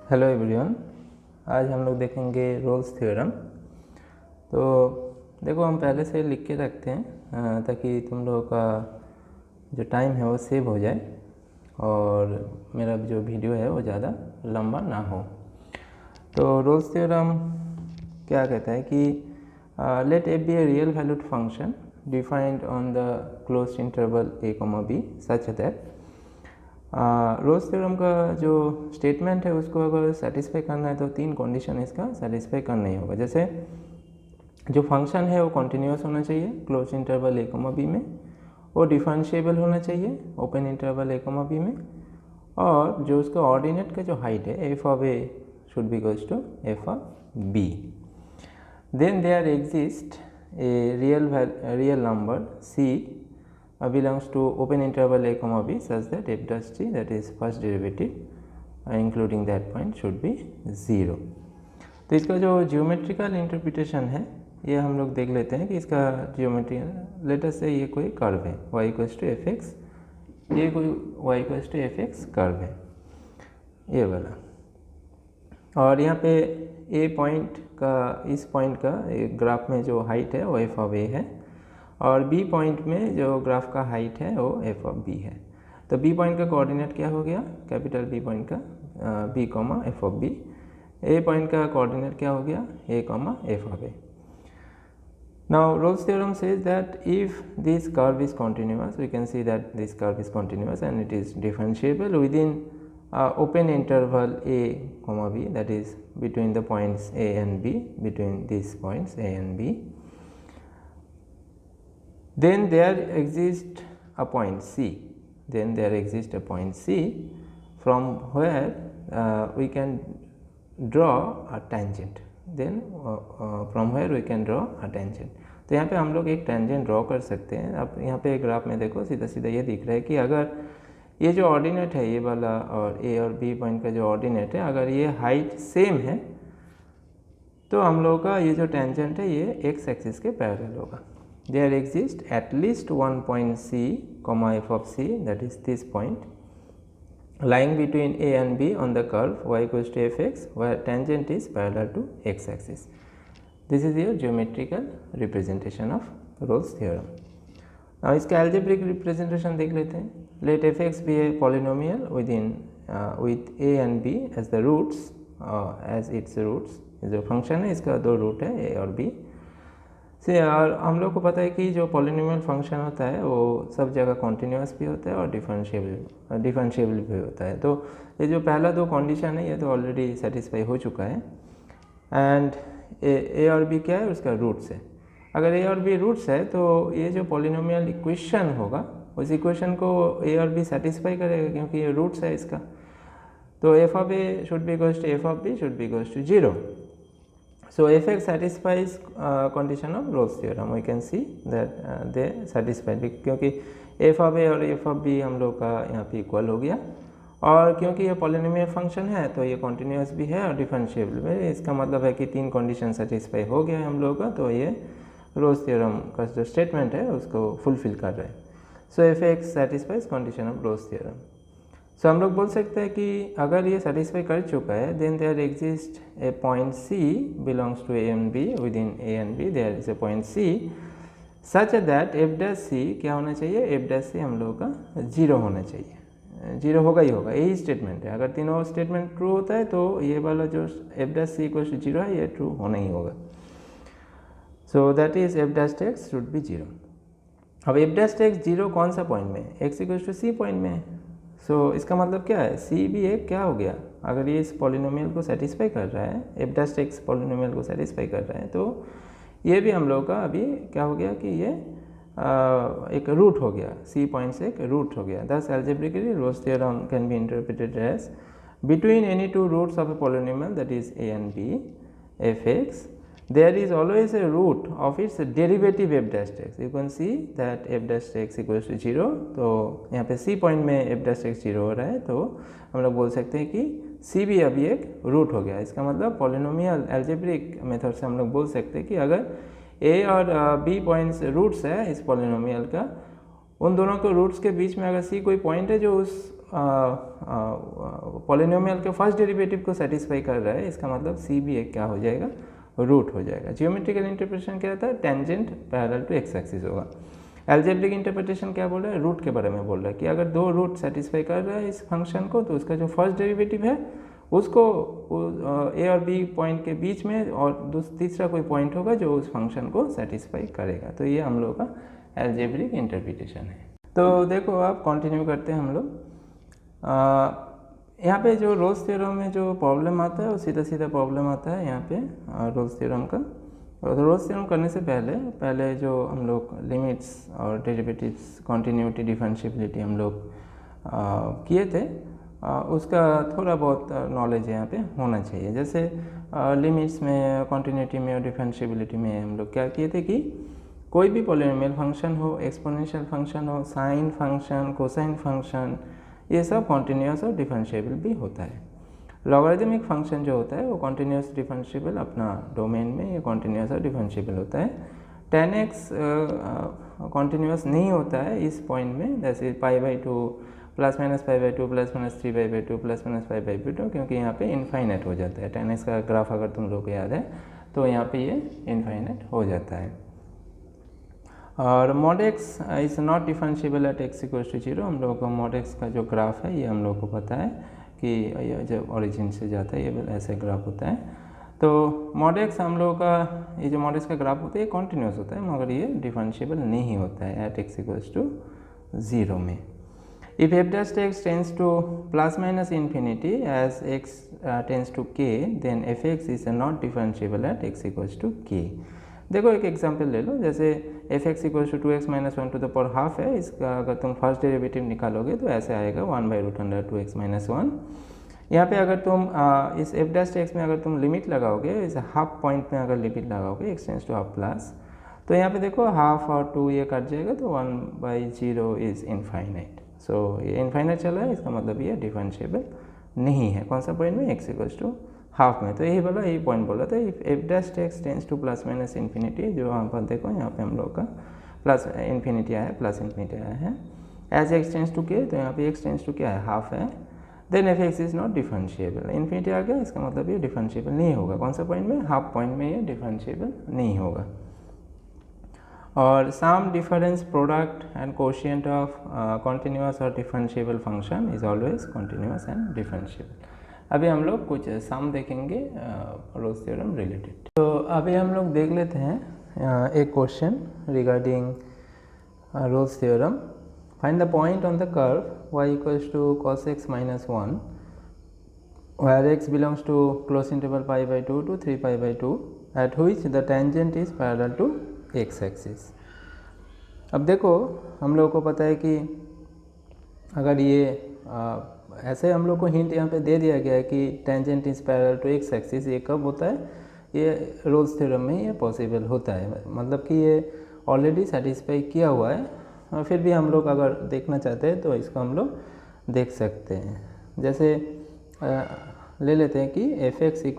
Hello everyone, आज हम लोग देखेंगे रोल्स थ्योरम। तो देखो, हम पहले से लिख के रखते हैं ताकि तुम लोगों का जो टाइम है वो सेव हो जाए और मेरा जो वीडियो है वो ज़्यादा लंबा ना हो। तो रोल्स थ्योरम क्या कहता है कि let f be a real valued function defined on the closed interval a, b such that Rolle's theorem का जो स्टेटमेंट है उसको अगर सेटिस्फाई करना है तो तीन कंडीशन इसका सेटिस्फाई करना ही होगा। जैसे जो फंक्शन है वो कॉन्टिन्यूस होना चाहिए क्लोज इंटरवल a, b में, वो डिफरेंशिएबल होना चाहिए ओपन इंटरवल a, b में, और जो उसका ऑर्डिनेट का जो हाइट है f of a should be equals to f of b। Then there exist a real number c belongs to open interval a, b such that f dash t, that is first derivative including that point, should be 0। तो इसका जो geometrical interpretation है ये हम लोग देख लेते हैं कि इसका जियोमेट्री, लेटर से ये कोई कर्व है y equals to f x, ये कोई y equals to f x curve है ये वाला, और यहाँ पे a पॉइंट का, इस पॉइंट का ग्राफ में जो हाइट है वो f ऑफ a है, और b पॉइंट में जो ग्राफ का हाइट है वो f ऑफ b है। तो b पॉइंट का कोऑर्डिनेट क्या हो गया, कैपिटल B पॉइंट का b, f of b। a point का कोऑर्डिनेट क्या हो गया, a, f of a। Now Rolle's theorem says that if this curve is continuous, we can see that this curve is continuous and it is differentiable within open interval a, b, that is between the points a and b, between these points a and b. Then there exists a point C. Then there exists a point C from where we can draw a tangent. Then from where we can draw a tangent. तो यहाँ पे हम लोग एक tangent draw कर सकते हैं। अब यहाँ पे ग्राफ में देखो सीधा सीधा ये दिख रहा है कि अगर ये जो ऑर्डिनेट है ये वाला और A और B पॉइंट का जो ऑर्डिनेट है, अगर ये हाइट सेम है तो हम लोग का ये जो टेंजेंट है ये एक्स एक्सिस के पैरेलल होगा। There exists at least one point C, f of C, that is this point, lying between A and B on the curve y equals to fx, where tangent is parallel to x axis. This is your geometrical representation of Rolle's theorem. Now इसका algebraic representation देख लेते हैं। Let fx be a polynomial within with A and B as the roots, as its roots। जो function है इसका दो root है A और B से, और हम लोग को पता है कि जो पॉलिनोमियल फंक्शन होता है वो सब जगह कॉन्टिन्यूस भी होता है और डिफरेंशिएबल भी होता है। तो ये जो पहला दो कंडीशन है ये तो ऑलरेडी सेटिस्फाई हो चुका है। एंड ए और बी क्या है, उसका रूट्स है। अगर ए और बी रूट्स है तो ये जो पॉलिनोमियल इक्वेशन होगा उस इक्वेशन को ए और बी सेटिस्फाई करेगा क्योंकि ये रूट्स है इसका। तो f of a should be equals to F of b should be equals to 0। So fx satisfies condition of Rolle's theorem. We can see that they satisfy, क्योंकि f of a और f of b हम लोग का यहाँ पे equal हो गया, और क्योंकि ये पॉलिनोमियल फंक्शन है तो ये कॉन्टिन्यूस भी है और डिफरेंशिएबल भी है। इसका मतलब है कि तीन कंडीशन सेटिस्फाई हो गया है हम लोग का, तो ये रोल्स थ्योरम का जो स्टेटमेंट है उसको फुलफिल कर रहा है। सो fx satisfies condition of Rolle's theorem. So हम लोग बोल सकते हैं कि अगर ये सेटिस्फाई कर चुका है, then there exist a point C belongs to A and B, within A and B there is a point C such that f dash C क्या होना चाहिए, f डैश C हम लोगों का 0 होना चाहिए। 0 होगा ही होगा, यही स्टेटमेंट है। अगर तीनों स्टेटमेंट ट्रू होता है तो ये वाला जो f dash C equals to 0 है ये ट्रू होना ही होगा। So that is f dash x should be 0। अब f डैश x 0 कौन सा पॉइंट में, x equals to C point में है। सो इसका मतलब क्या है, C भी एक क्या हो गया, अगर ये इस पॉलिनोमियल को सेटिस्फाई कर रहा है, f डैश x पॉलिनोमियल को सेटिस्फाई कर रहा है, तो ये भी हम लोग का अभी क्या हो गया कि ये एक रूट हो गया, C पॉइंट से एक रूट हो गया। Thus algebraically Rolle's theorem can be interpreted as between any two roots of a polynomial that is A and B fx, there is always a root of its derivative f dash x. You can see that f dash x equals to 0। तो यहाँ पे C point में f dash x 0 हो रहा है, तो हम लोग बोल सकते हैं कि C भी अभी एक रूट हो गया। इसका मतलब पॉलिनोमियल एल्जेब्रिक मेथड से हम लोग बोल सकते हैं कि अगर A और B पॉइंट्स रूट्स है इस पॉलिनोमियल का, उन दोनों के रूट्स के बीच में अगर C कोई पॉइंट है जो उस पॉलिनोमियल के फर्स्ट डेरिवेटिव को सेटिस्फाई कर रहा है, इसका मतलब सी भी एक क्या हो जाएगा, रूट हो जाएगा। जियोमेट्रिकल इंटरप्रिटेशन क्या रहता है, tangent parallel to x axis होगा। एल्जेब्रिक इंटरप्रिटेशन क्या बोल रहा है, रूट के बारे में बोल रहा है कि अगर दो रूट सेटिस्फाई कर रहा है इस फंक्शन को, तो उसका जो फर्स्ट डेरिवेटिव है उसको ए और बी पॉइंट के बीच में और तीसरा कोई पॉइंट होगा जो उस फंक्शन को सेटिस्फाई करेगा। तो ये हम लोग का एल्जेब्रिक इंटरप्रिटेशन है। तो देखो आप कंटिन्यू करते हैं हम लोग। यहाँ पे जो रोल्स थ्योरम में जो प्रॉब्लम आता है वो सीधा सीधा प्रॉब्लम आता है यहाँ पे रोल्स थ्योरम का। और रोल्स थ्योरम करने से पहले जो हम लोग लिमिट्स और डेरिवेटिव्स, कॉन्टिन्यूटी, डिफरेंशिएबिलिटी हम लोग किए थे, उसका थोड़ा बहुत नॉलेज यहाँ पे होना चाहिए। जैसे लिमिट्स में, कॉन्टिन्यूटी में और डिफरेंशिएबिलिटी में हम लोग क्या किए थे कि कोई भी पॉलिनोमियल फंक्शन हो, एक्सपोनेंशियल फंक्शन हो, साइन फंक्शन, कोसाइन फंक्शन, ये सब कॉन्टिन्यूस और डिफरेंशिएबल भी होता है। लॉगरिथमिक फंक्शन जो होता है वो कॉन्टिन्यूस डिफरेंशिएबल अपना डोमेन में ये कॉन्टिन्यूस और डिफरेंशिएबल होता है। 10x कॉन्टिन्यूस नहीं होता है इस पॉइंट में, जैसे π/2 ±π/2 ±3/2 ±5/2, क्योंकि यहाँ पे इनफाइनाइट हो जाता है। 10x का ग्राफ अगर तुम लोग को याद है तो यहाँ पे ये इनफाइनाइट हो जाता है। और mod x is not differentiable eight x = 0। हम लोगों को mod x का जो ग्राफ है ये हम लोग को पता है कि ये जब ओरिजिन से जाता है ये ऐसे ग्राफ होता है। तो mod x हम लोगों का ये जो mod x का ग्राफ होता है ये कॉन्टिन्यूस होता है, मगर ये डिफरेंशिएबल नहीं होता है एट x = 0 में। If f dash x tends to ± infinity as x tends to k, then fx is not differentiable at x = k। देखो एक एग्जांपल ले लो, जैसे fx = 2x - 1² है, इसका अगर तुम फर्स्ट डेरिवेटिव निकालोगे तो ऐसे आएगा 1/√2x - 1। यहाँ पे अगर तुम इस f dash x में अगर तुम लिमिट लगाओगे, इस हाफ पॉइंट में अगर लिमिट लगाओगे x tends to half plus, तो यहाँ पे देखो हाफ और 2 ये कट जाएगा तो 1/0 इज़ इनफाइनाइट। सो ये इनफाइनाइट चल रहा है, इसका मतलब ये डिफरेंशिएबल नहीं है। कौन सा पॉइंट में, x = हाफ में। तो यही बोला, यही पॉइंट बोला था, f dash x tends to ± infinity, जो यहाँ पर देखो यहाँ पे हम लोग का प्लस इन्फिनिटी आया है, प्लस इन्फिनिटी आया है। As x tends to k, तो यहाँ पे x टेंड्स टू क्या है, हाफ है। Then fx is not differentiable, infinity आ गया, इसका मतलब ये डिफरेंशिएबल नहीं होगा। कौन सा पॉइंट में, हाफ पॉइंट में ये डिफरेंशिएबल नहीं होगा। और sum difference product and quotient of continuous और differentiable function is always continuous and differentiable. अभी हम लोग कुछ सम देखेंगे रोल्स थ्योरम रिलेटेड। तो अभी हम लोग देख लेते हैं एक question regarding Rolle's theorem. Find the point on the curve y = cos x - 1 where x belongs to close interval π/2 to 3π/2 at which the tangent is parallel to x axis। अब देखो हम लोगों को पता है कि अगर ये ऐसे हम लोग को हिंट यहाँ पे दे दिया गया है कि tangent is parallel to x axis, ये कब होता है, ये रोल्स थ्योरम में ये पॉसिबल होता है। मतलब कि ये ऑलरेडी सेटिस्फाई किया हुआ है, और फिर भी हम लोग अगर देखना चाहते हैं तो इसको हम लोग देख सकते हैं। जैसे ले लेते हैं कि fx =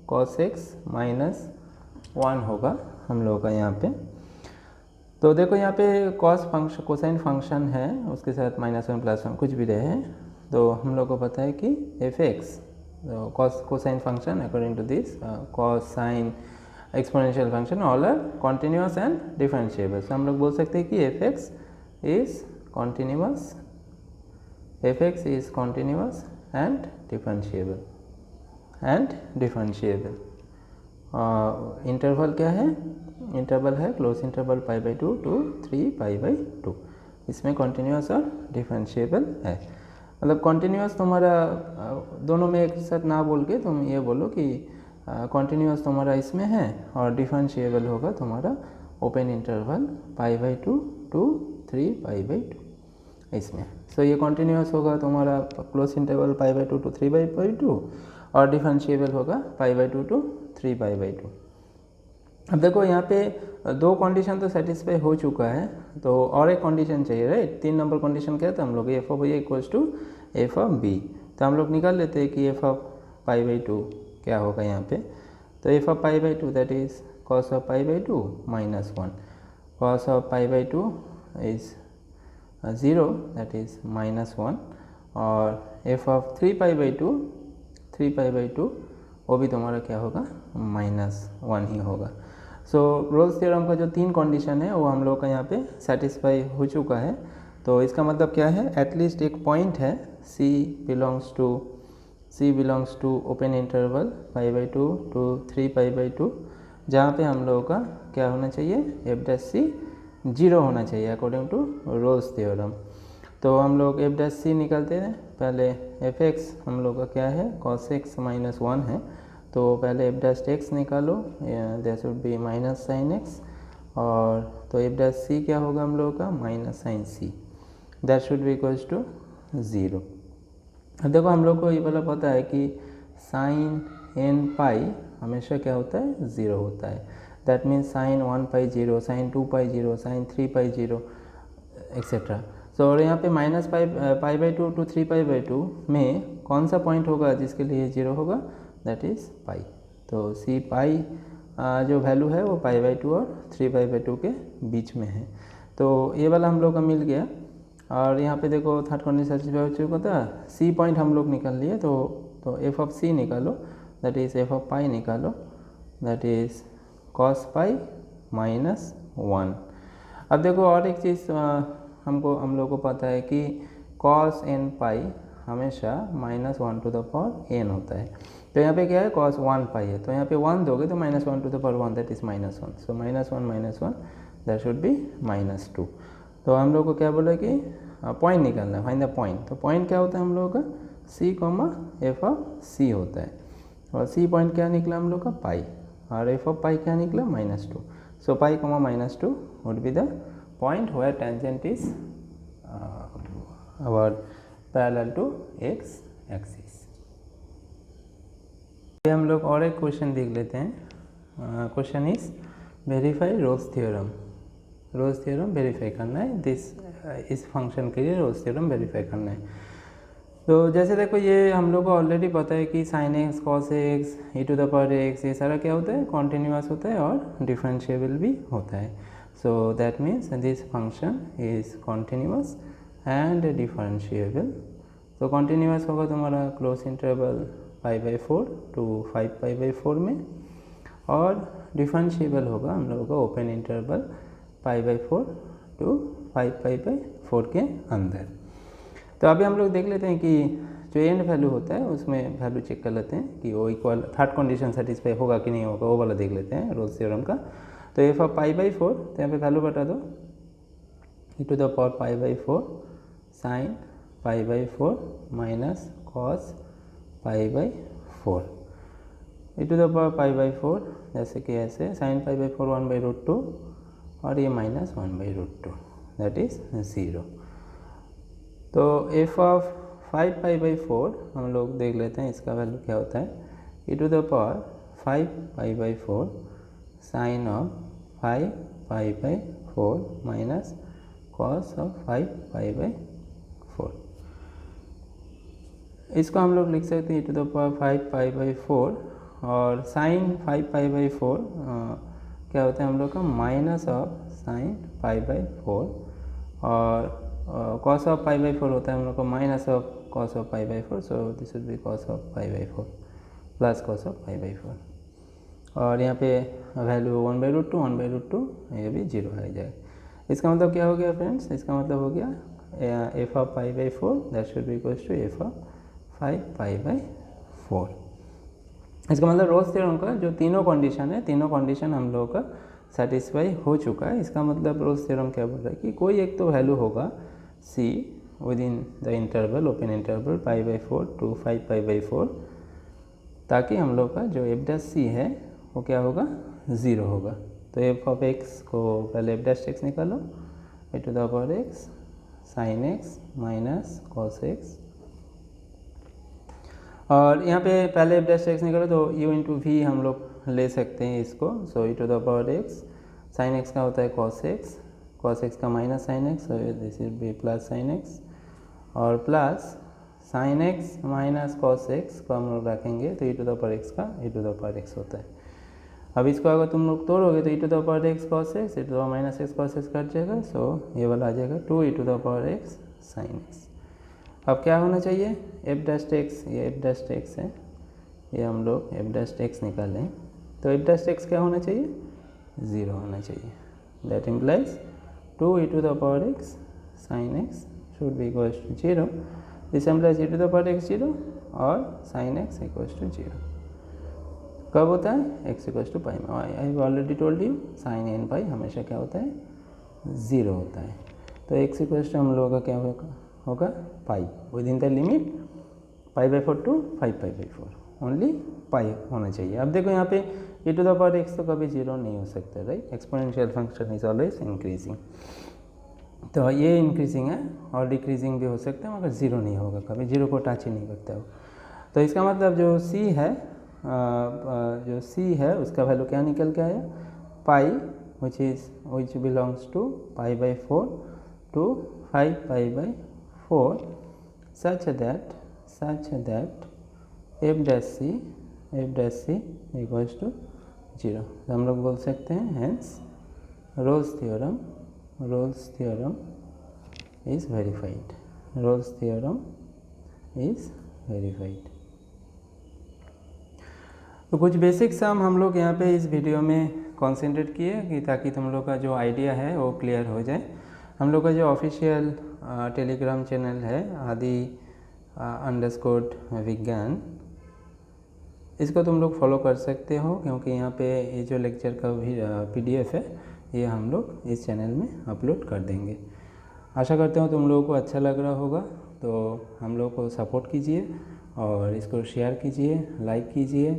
cos x - 1 होगा हम लोगों का यहाँ पे। तो देखो यहाँ पे cos फंक्शन, कोसाइन फंक्शन है, उसके साथ -1 +1 कुछ भी रहे, तो हम लोग को पता है कि fx cosine function according to this cosine exponential function all are continuous and differentiable. तो हम लोग बोल सकते हैं कि fx is continuous, fx is continuous and differentiable. Interval क्या है, इंटरवल है क्लोज इंटरवल π/2 to 3π/2, इसमें कॉन्टिन्यूस और डिफरेंशिएबल है। मतलब कॉन्टिन्यूस तुम्हारा दोनों में एक साथ ना बोल के तुम ये बोलो कि कॉन्टिन्यूस तुम्हारा इसमें है और डिफरेंशिएबल होगा तुम्हारा ओपन इंटरवल π/2 to 3π/2 इसमें। सो ये कॉन्टिन्यूस होगा तुम्हारा क्लोज इंटरवल π/2 to 3π/2 और डिफरेंशिएबल होगा π/2 to 3π/2। अब देखो यहाँ पे दो कंडीशन तो सेटिस्फाई हो चुका है, तो और एक कंडीशन चाहिए, राइट। 3 नंबर कंडीशन क्या था हम लोग, f(a) = f(b)। तो हम लोग निकाल लेते हैं कि f(π/2) क्या होगा यहाँ पे। तो f(π/2) that is cos π/2 - 1, cos π/2 is 0 that is -1, और एफ ऑफ 3π/2 वो भी तुम्हारा क्या होगा -1 ही होगा। सो रोल्स थ्योरम का जो 3 कंडीशन है वो हम लोग का यहाँ पे सेटिस्फाई हो चुका है। तो इसका मतलब क्या है, एटलीस्ट एक पॉइंट है C belongs to open interval π/2 to 3π/2 जहाँ पे हम लोगों का क्या होना चाहिए, f' 0 होना चाहिए अकॉर्डिंग टू रोल्स थ्योरम। तो हम लोग f' निकालते हैं। पहले fx हम लोग का क्या है cos x - 1 है, तो पहले f' निकालो, that should B -sin x, और तो f' क्या होगा हम लोगों का -sin c, that should be equals to 0। अब देखो हम लोग को ये वाला पता है कि sin n हमेशा क्या होता है 0 होता है, that means sin 1π 0, sin 2π 0, sin 3π 0 etcetera. So और यहाँ पे -π/2 to 3π/2 में कौन सा पॉइंट होगा जिसके लिए 0 होगा, दैट इज़ पाई। तो सी पाई जो वैल्यू है वो π/2 और 3π/2 के बीच में है। तो ये वाला हम लोग का मिल गया। और यहाँ पे देखो थर्ड कंडीशन सेटिस्फाई हो चुका था, सी पॉइंट हम लोग निकाल लिए। तो एफ ऑफ सी निकालो, दैट इज़ एफ ऑफ पाई निकालो, दैट इज़ cos पाई -1। अब देखो और एक चीज़ हम लोग को पता है कि cos n पाई हमेशा -1 to the power n होता है। तो यहाँ पे क्या है cos 1 पाई है, तो यहाँ पे 1 दोगे तो -1 to the power 1 that is -1, so -1 that should B -2। तो हम लोग को क्या बोला कि पॉइंट निकालना है, फाइंड द पॉइंट। तो पॉइंट क्या होता है हम लोगों का C, एफ ऑफ C होता है, और C पॉइंट क्या निकला हम लोग का पाई, और एफ ऑफ पाई क्या निकला -2। So pi, -2 would be the point where tangent is parallel to x axis. हम लोग और एक क्वेश्चन देख लेते हैं। Question is verify Rolle's theorem. Rolle's theorem verify करना है, इस फंक्शन के लिए रोल्स थ्योरम वेरीफाई करना है। तो जैसे देखो ये हम लोग को ऑलरेडी पता है कि sin x, cos x, e⁻x ये सारा क्या होता है कॉन्टिन्यूअस होता है और डिफरेंशिएबल भी होता है। So that means this function is continuous and differentiable. तो कॉन्टिन्यूअस होगा तुम्हारा क्लोज इंटरवल π/4 to 5π/4 में, और डिफरेंशिएबल होगा हम लोगों का ओपन इंटरवल π/4 to 5π/4 के अंदर। तो अभी हम लोग देख लेते हैं कि जो एंड वैल्यू होता है उसमें वैल्यू चेक कर लेते हैं कि वो इक्वल थर्ड कंडीशन सेटिस्फाई होगा कि नहीं होगा, वो वाला देख लेते हैं रोल्स थ्योरम का। तो एफ ऑफ π/4, तो यहाँ पे वैल्यू बता दो, e⁻π/4 sin π/4 cos π/4, e⁻π/4 जैसे कि ऐसे sin π/4 1/√2 और ये -1/√2 दैट इज़ 0। तो एफ ऑफ 5π/4 हम लोग देख लेते हैं इसका वैल्यू क्या होता है, e⁻5π/4 sign of 5π/4 cos of 5π/4। इसको हम लोग लिख सकते हैं e⁻5π/4 और साइन 5π/4 क्या होता है हम लोग का माइनस ऑफ साइन π/4, और cos ऑफ π/4 होता है हम लोग को minus of cos of π/4, so this will be cos of π/4 plus cos of π/4, और यहाँ पे वैल्यू 1/√2 ये भी 0 आ जाएगा। इसका मतलब क्या हो गया फ्रेंड्स, इसका मतलब हो गया F of π/4 that should be equals to F of 5π/4। इसका मतलब रोल्स थ्योरम का जो तीनों कंडीशन है, तीनों कंडीशन हम लोगों का सेटिस्फाई हो चुका है। इसका मतलब रोल्स थ्योरम क्या बोल रहा है कि कोई एक तो वैल्यू होगा C within the interval open interval π/4 to 5π/4, ताकि हम लोग का जो f' है वो क्या होगा 0 होगा। तो एफ ऑफ x को पहले f' निकालो, e⁻x sin x cos x, और यहाँ पे पहले f' निकालो तो u इंटू वी हम लोग ले सकते हैं इसको। सो e⁻x sin x का होता है cos x का minus sin x, so this will B plus sin x, और plus sin x minus cos x को हम लोग रखेंगे तो e⁻x का e⁻x होता है। अब इसको अगर तुम लोग तोड़ोगे तो e⁻x cos x, e⁻x cos x cut जाएगा, सो ये वाला आ जाएगा 2e⁻x sin x। अब क्या होना चाहिए, एफ डैश एक्स, ये एफ डैश एक्स है, ये हम लोग एफ डैश एक्स निकालें तो एफ डैश एक्स क्या होना चाहिए, 0 होना चाहिए। That implies 2 e to the power x sin x should be equals to 0. This implies e to the power x 0 और sin x equals to 0. कब होता है, x इक्वल्स टू पाई में। I have already told you sine n pi हमेशा क्या होता है, 0 होता है। तो x इक्वल्स टू हम लोगों का क्या होगा pi within the limit π/4 to 5π/4, only pi होना चाहिए। अब देखो यहाँ पे e to the power x तो कभी 0 नहीं हो सकता, right. Exponential function is always increasing, तो ये इंक्रीजिंग है और डिक्रीजिंग भी हो सकता है मगर 0 नहीं होगा, कभी 0 को टच ही नहीं करता वो। तो इसका मतलब जो c है उसका वैल्यू क्या निकल के आया, pi which belongs to π/4 to 5π/4 such that f dash c equals to 0। तो हम लोग बोल सकते हैं hence Rolle's theorem is verified, Rolle's theorem is verified. तो कुछ बेसिक सम हम लोग यहाँ पे इस वीडियो में कॉन्सेंट्रेट किए कि ताकि तुम लोग का जो आइडिया है वो क्लियर हो जाए। हम लोग का जो ऑफिशियल टेलीग्राम चैनल है आदि_विज्ञान, इसको तुम लोग फॉलो कर सकते हो क्योंकि यहाँ पे ये जो लेक्चर का भी PDF है ये हम लोग इस चैनल में अपलोड कर देंगे। आशा करते हो तुम लोगों को अच्छा लग रहा होगा, तो हम लोग को सपोर्ट कीजिए और इसको शेयर कीजिए, लाइक कीजिए।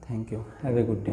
Thank you, have a good day.